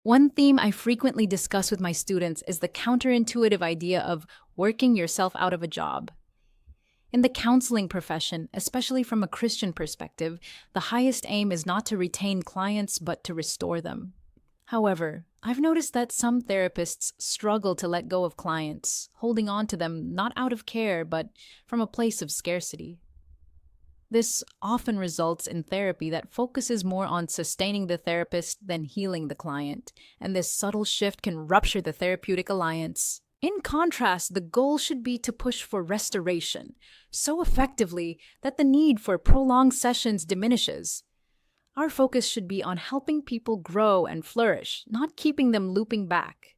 One theme I frequently discuss with my students is the counterintuitive idea of working yourself out of a job. In the counseling profession, especially from a Christian perspective, the highest aim is not to retain clients but to restore them. However, I've noticed that some therapists struggle to let go of clients, holding on to them not out of care but from a place of scarcity. This often results in therapy that focuses more on sustaining the therapist than healing the client, and this subtle shift can rupture the therapeutic alliance. In contrast, the goal should be to push for restoration so effectively that the need for prolonged sessions diminishes. Our focus should be on helping people grow and flourish, not keeping them looping back.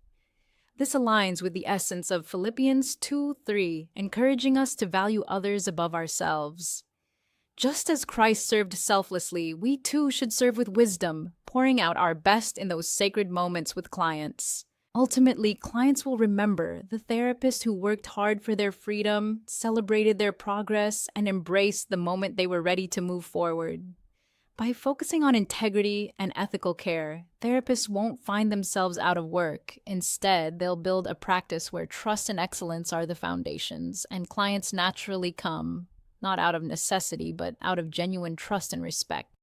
This aligns with the essence of Philippians 2:3, encouraging us to value others above ourselves. Just as Christ served selflessly, we too should serve with wisdom, pouring out our best in those sacred moments with clients. Ultimately, clients will remember the therapist who worked hard for their freedom, celebrated their progress, and embraced the moment they were ready to move forward. By focusing on integrity and ethical care, therapists won't find themselves out of work. Instead, they'll build a practice where trust and excellence are the foundations, and clients naturally come, not out of necessity, but out of genuine trust and respect.